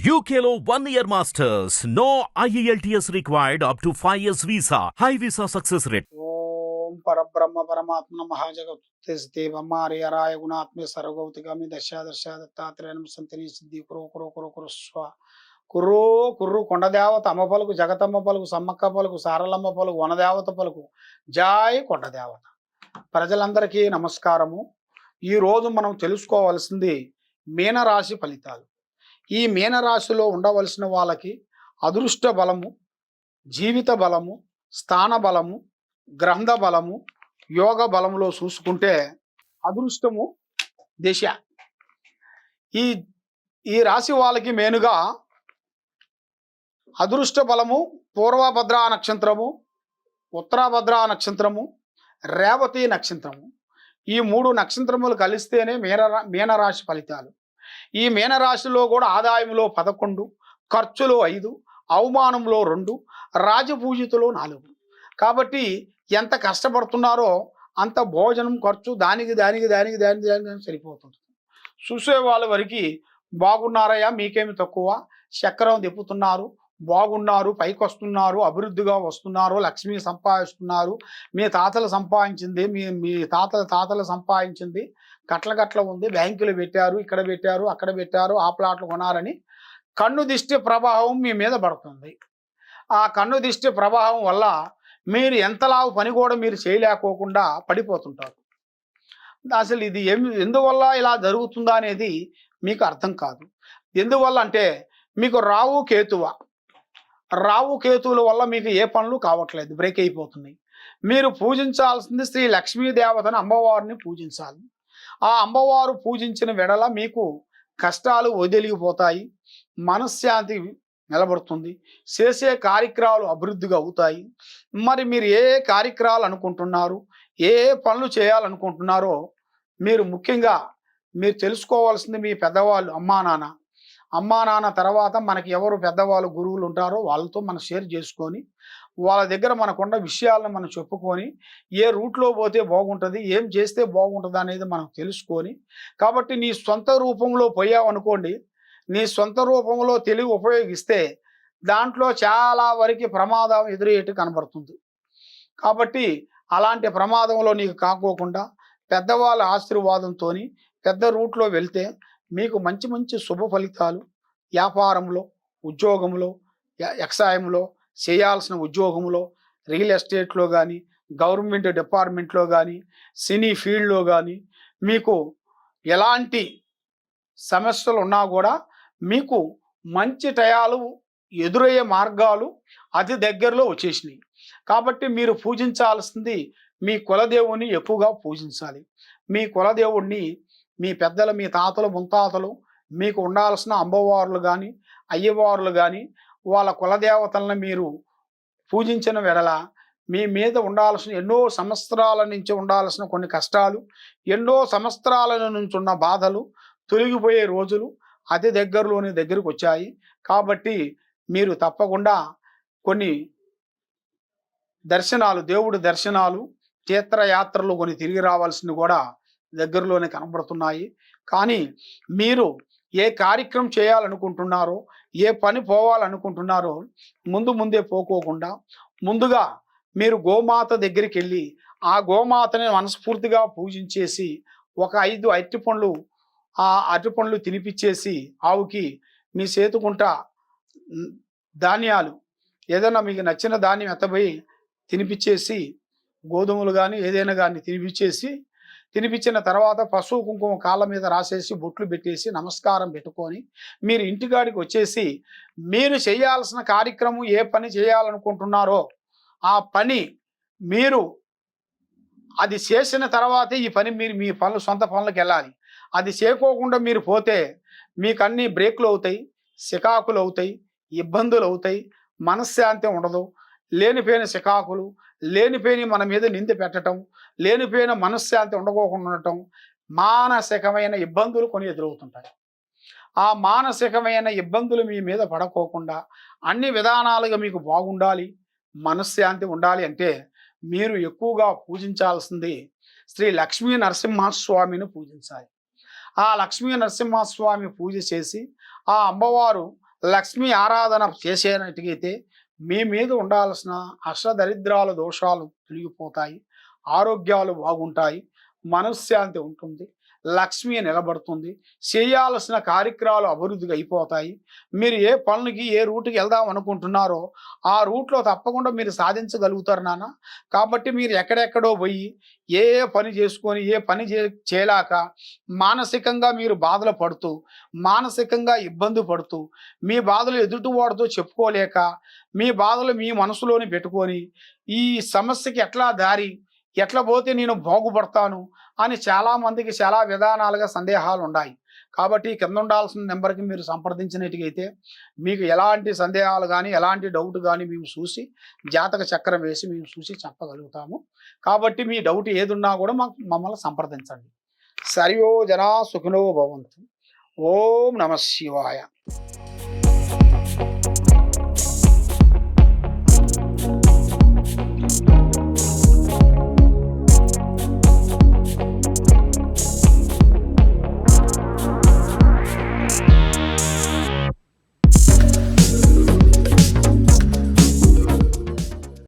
UKLO 1 year masters. No IELTS required up to 5 years visa. High visa success rate. ఓం పరబ్రహ్మ పరమాత్మ మహాజగత్తే బ్రహ్మార్యరాయ గుణాత్మే సర్వగౌతిగామి దశ దత్తాత్రేయం సంతని సిద్ధి కురు కురు కురు కురు స్వ కుర్రు కుర్రు కొండదేవత అమ్మ పలుకు జగతమ్మ పలుకు సమ్మక్క పలుకు సారలమ్మ పలుకు వనదేవత పలుకు జాయ్ కొండదేవత. ప్రజలందరికీ నమస్కారము. ఈరోజు మనం తెలుసుకోవాల్సింది మీనరాశి ఫలితాలు. ఈ మీనరాశిలో ఉండవలసిన వాళ్ళకి అదృష్ట బలము, జీవిత బలము, స్థాన బలము, గ్రంథ బలము, యోగ బలములో చూసుకుంటే అదృష్టము దిశ. ఈ ఈ రాశి వాళ్ళకి మేనుగా అదృష్ట బలము పూర్వభద్ర నక్షత్రము, ఉత్తరాభద్ర నక్షత్రము, రేవతి నక్షత్రము. ఈ 3 నక్షత్రములు కలిస్తేనే మీనరాశి ఫలితాలు. ఈ మీనరాశిలో కూడా ఆదాయంలో 11, ఖర్చులో 5, అవమానంలో 2, రాజపూజితలో 4. కాబట్టి ఎంత కష్టపడుతున్నారో అంత భోజనం ఖర్చు దానికి సరిపోతుంది. చూసే వాళ్ళ వరకు బాగున్నారయ్యా, మీకేమి తక్కువ, చక్రం తిప్పుతున్నారు, బాగున్నారు, పైకి వస్తున్నారు, అభివృద్ధిగా వస్తున్నారు, లక్ష్మి సంపాదిస్తున్నారు, మీ తాతలు సంపాదించింది, మీ తాతలు సంపాదించింది గట్ల ఉంది, బ్యాంకులు పెట్టారు, ఇక్కడ పెట్టారు, అక్కడ పెట్టారు, ఆ ప్లాట్లు కొనారని కన్ను దిష్టి ప్రభావం మీ మీద పడుతుంది. ఆ కన్ను దిష్టి ప్రభావం వల్ల మీరు ఎంతలా పని కూడా మీరు చేయలేకోకుండా పడిపోతుంటారు. అసలు ఇది ఎందువల్ల ఇలా జరుగుతుందా అనేది మీకు అర్థం కాదు. ఎందువల్ల అంటే మీకు రావు కేతువుల వల్ల మీకు ఏ పనులు కావట్లేదు, బ్రేక్ అయిపోతున్నాయి. మీరు పూజించాల్సింది శ్రీ లక్ష్మీదేవతని, అమ్మవారిని పూజించాలి. ఆ అమ్మవారు పూజించిన వెడల మీకు కష్టాలు వదిలిపోతాయి, మనశ్శాంతి నిలబడుతుంది, చేసే కార్యక్రమాలు అభివృద్ధిగా అవుతాయి. మరి మీరు ఏ కార్యక్రమాలు అనుకుంటున్నారు, ఏ పనులు చేయాలనుకుంటున్నారో మీరు ముఖ్యంగా మీరు తెలుసుకోవాల్సింది మీ పెద్దవాళ్ళు, అమ్మా నాన్న తర్వాత మనకి ఎవరు పెద్దవాళ్ళు గురువులు ఉంటారో వాళ్ళతో మనం షేర్ చేసుకొని వాళ్ళ దగ్గర మనకున్న విషయాలను మనం చెప్పుకొని ఏ రూట్లో పోతే బాగుంటుంది, ఏం చేస్తే బాగుంటుంది అనేది మనం తెలుసుకొని, కాబట్టి నీ సొంత రూపంలో పోయావనుకోండి, నీ సొంత రూపంలో తెలివి ఉపయోగిస్తే దాంట్లో చాలా వరకు ప్రమాదం ఎదురయ్యేట్టు కనబడుతుంది. కాబట్టి అలాంటి ప్రమాదంలో నీకు కాకోకుండా పెద్దవాళ్ళ ఆశీర్వాదంతో పెద్ద రూట్లో వెళ్తే మీకు మంచి మంచి శుభ ఫలితాలు, వ్యాపారంలో, ఉద్యోగంలో, వ్యవసాయంలో, చేయాల్సిన ఉద్యోగంలో, రియల్ ఎస్టేట్లో కానీ, గవర్నమెంట్ డిపార్ట్మెంట్లో కానీ, సినీ ఫీల్డ్లో కానీ మీకు ఎలాంటి సమస్యలు ఉన్నా కూడా మీకు మంచి టయాలు ఎదురయ్యే మార్గాలు అతి దగ్గరలో వచ్చేసినాయి. కాబట్టి మీరు పూజించాల్సింది మీ కులదేవుని ఎక్కువగా పూజించాలి. మీ కులదేవుణ్ణి మీ పెద్దలు, మీ తాతలు, ముత్తాతలు మీకు ఉండాల్సిన అమ్మవార్లు కానీ, అయ్యవార్లు కానీ వాళ్ళ కులదేవతలను మీరు పూజించిన వెడల మీ మీద ఉండాల్సిన ఎన్నో సంవత్సరాల నుంచి ఉండాల్సిన కొన్ని కష్టాలు, ఎన్నో సంవత్సరాల నుంచి ఉన్న బాధలు తొలగిపోయే రోజులు అతి దగ్గరకు వచ్చాయి. కాబట్టి మీరు తప్పకుండా కొన్ని దర్శనాలు, దేవుడి దర్శనాలు, తీర్థయాత్రలు కొన్ని తిరిగి రావాల్సినవి కూడా దగ్గరలోనే కనబడుతున్నాయి. కానీ మీరు ఏ కార్యక్రమం చేయాలనుకుంటున్నారో, ఏ పని పోవాలనుకుంటున్నారో ముందే పోకోకుండా ముందుగా మీరు గోమాత దగ్గరికి వెళ్ళి ఆ గోమాతని మనస్ఫూర్తిగా పూజించేసి ఒక 5 అరటిపండ్లు ఆ అరటిపండ్లు తినిపించేసి ఆవుకి మీ చేతుకుంట ధాన్యాలు ఏదైనా మీకు నచ్చిన ధాన్యం ఎత్తబోయి తినిపించేసి, గోధుమలు కానీ ఏదైనా కానీ తినిపించిన తర్వాత పసుపు కుంకుమ కాళ్ళ మీద రాసేసి బొట్లు పెట్టేసి నమస్కారం పెట్టుకొని మీరు ఇంటికాడికి వచ్చేసి మీరు చేయాల్సిన కార్యక్రమం ఏ పని చేయాలనుకుంటున్నారో ఆ పని మీరు అది చేసిన తర్వాతే ఈ పని మీరు మీ సొంత పనులకు వెళ్ళాలి. అది చేయకోకుండా మీరు పోతే మీకు అన్ని బ్రేక్లు అవుతాయి, సికాకులు అవుతాయి, ఇబ్బందులు అవుతాయి, మనశ్శాంతి ఉండదు. లేనిపోయిన సికాకులు, లేనిపోయిన మన మీద నింద పెట్టడం, లేనిపోయిన మనశ్శాంతి ఉండకోకుండా ఉండటం, మానసికమైన ఇబ్బందులు కొన్ని ఎదురవుతుంటాయి. ఆ మానసికమైన ఇబ్బందులు మీ మీద పడకోకుండా అన్ని విధానాలుగా మీకు బాగుండాలి, మనశ్శాంతి ఉండాలి అంటే మీరు ఎక్కువగా పూజించాల్సింది శ్రీ లక్ష్మీ నరసింహస్వామిని పూజించాలి. ఆ లక్ష్మీ నరసింహస్వామి పూజ చేసి ఆ అమ్మవారు లక్ష్మీ ఆరాధన చేసేటట్టయితే మీ మీద ఉండాల్సిన అష్టదరిద్రాల దోషాలు తొలగిపోతాయి, ఆరోగ్యాలు బాగుంటాయి, మనశ్శాంతి ఉంటుంది, లక్ష్మి నిలబడుతుంది, చేయాల్సిన కార్యక్రమాలు అభివృద్ధిగా అయిపోతాయి. మీరు ఏ పనులకి ఏ రూట్కి వెళ్దాం అనుకుంటున్నారో ఆ రూట్లో తప్పకుండా మీరు సాధించగలుగుతారు నాన్న. కాబట్టి మీరు ఎక్కడెక్కడో పోయి ఏ ఏ పని చేసుకొని ఏ పని చేయలేక మానసికంగా మీరు బాధలు పడుతూ మానసికంగా ఇబ్బంది పడుతూ మీ బాధలు ఎదుటివాడితో చెప్పుకోలేక మీ బాధలు మీ మనసులోని పెట్టుకొని ఈ సమస్యకి ఎట్లా పోతే నేను బాగుపడతాను అని చాలామందికి చాలా విధానాలుగా సందేహాలు ఉన్నాయి. కాబట్టి కింద ఉండాల్సిన నెంబర్కి మీరు సంప్రదించినట్టుగైతే మీకు ఎలాంటి సందేహాలు కానీ ఎలాంటి డౌట్ కానీ మేము చూసి జాతక చక్రం వేసి మేము చూసి చెప్పగలుగుతాము. కాబట్టి మీ డౌట్ ఏదున్నా కూడా మమ్మల్ని సంప్రదించండి. సర్వో జనా సుఖినో భవంతు. ఓం నమ శివాయ.